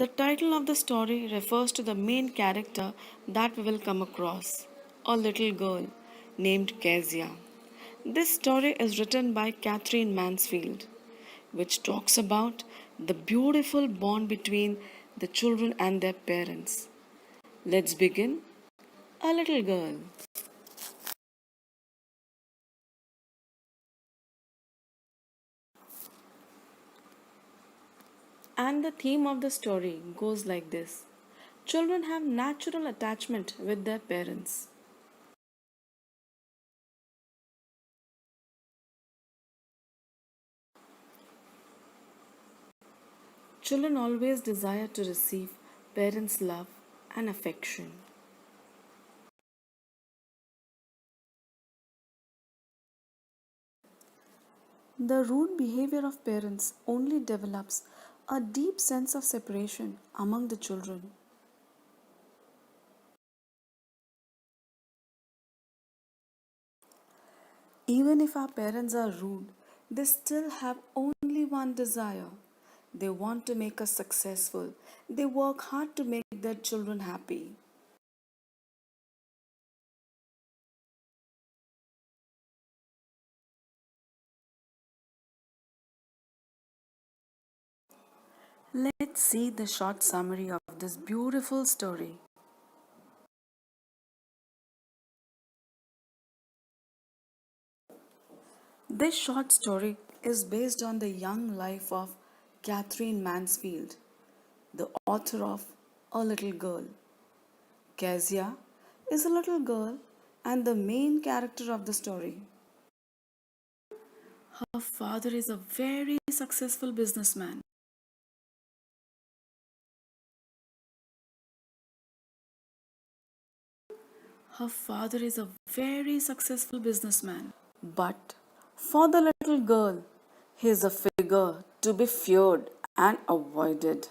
The title of the story refers to the main character that we will come across, a little girl named Kezia. This story is written by Catherine Mansfield, which talks about the beautiful bond between the children and their parents. Let's begin. A little girl. And the theme of the story goes like this: children have natural attachment with their parents. Children always desire to receive parents' love and affection. The rude behavior of parents only develops a deep sense of separation among the children. Even if our parents are rude, they still have only one desire. They want to make us successful. They work hard to make their children happy. Let's see the short summary of this beautiful story. This short story is based on the young life of Catherine Mansfield, the author of A Little Girl. Kezia is a little girl and the main character of the story. Her father is a very successful businessman. Her father is a very successful businessman. But for the little girl, he is a figure to be feared and avoided.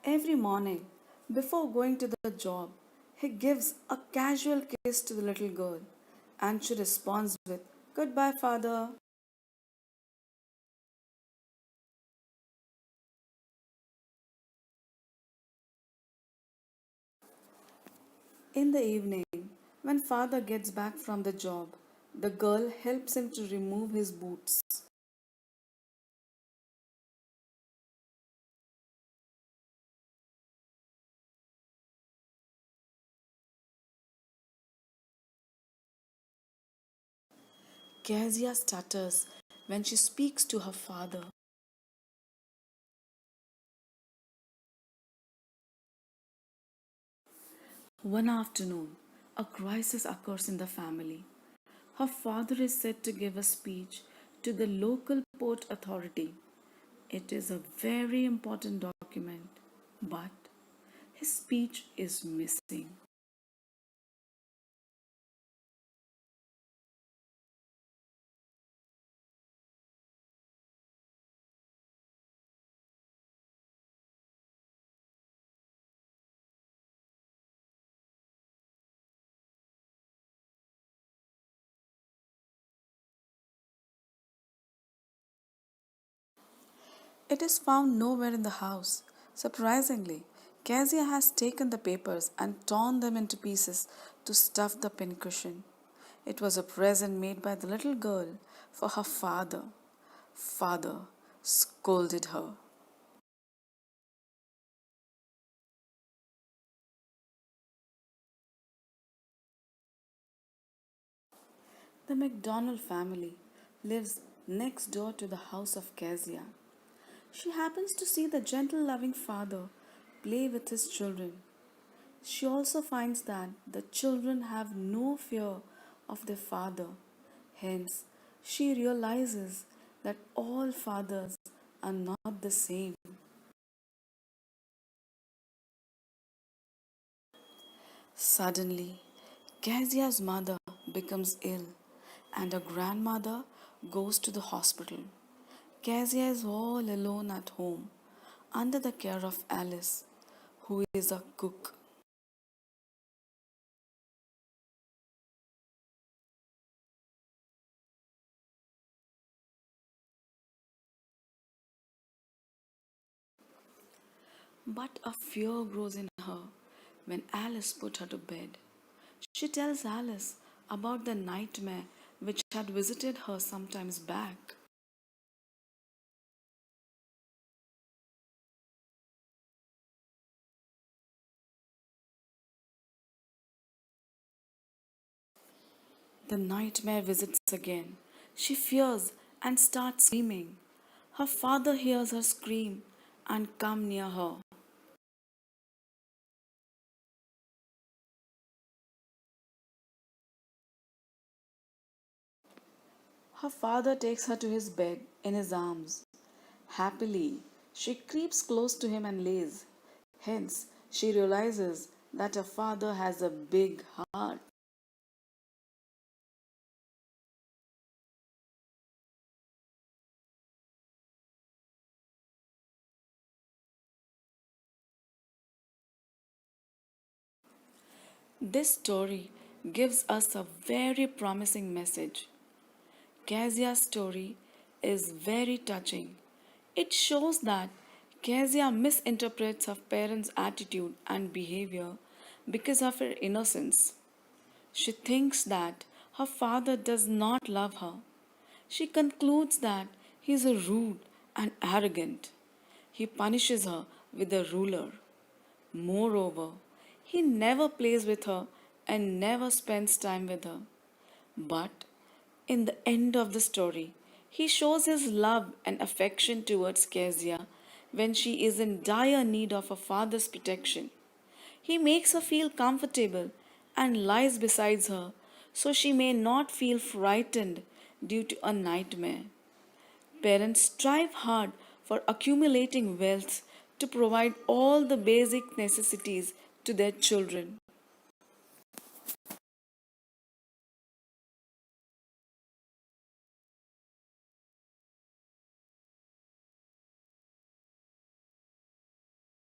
Every morning, before going to the job, he gives a casual kiss to the little girl and she responds with, "Goodbye, father." In the evening, when father gets back from the job, the girl helps him to remove his boots. Kezia stutters when she speaks to her father. One afternoon, a crisis occurs in the family. Her father is set to give a speech to the local port authority. It is a very important document, but his speech is missing. It is found nowhere in the house. Surprisingly, Kezia has taken the papers and torn them into pieces to stuff the pincushion. It was a present made by the little girl for her father. Father scolded her. The McDonald family lives next door to the house of Kezia. She happens to see the gentle, loving father play with his children. She also finds that the children have no fear of their father. Hence, she realizes that all fathers are not the same. Suddenly, Kezia's mother becomes ill and her grandmother goes to the hospital. Kezia is all alone at home under the care of Alice, who is a cook. But a fear grows in her when Alice put her to bed. She tells Alice about the nightmare which had visited her sometimes back. The nightmare visits again. She fears and starts screaming. Her father hears her scream and come near her. Her father takes her to his bed in his arms. Happily, she creeps close to him and lays. Hence, she realizes that her father has a big heart. This story gives us a very promising message. Kazia's story is very touching. It shows that Kezia misinterprets her parents' attitude and behavior because of her innocence. She thinks that her father does not love her. She concludes that he is rude and arrogant. He punishes her with a ruler. Moreover, he never plays with her and never spends time with her. But in the end of the story, he shows his love and affection towards Kezia when she is in dire need of her father's protection. He makes her feel comfortable and lies beside her so she may not feel frightened due to a nightmare. Parents strive hard for accumulating wealth to provide all the basic necessities to their children.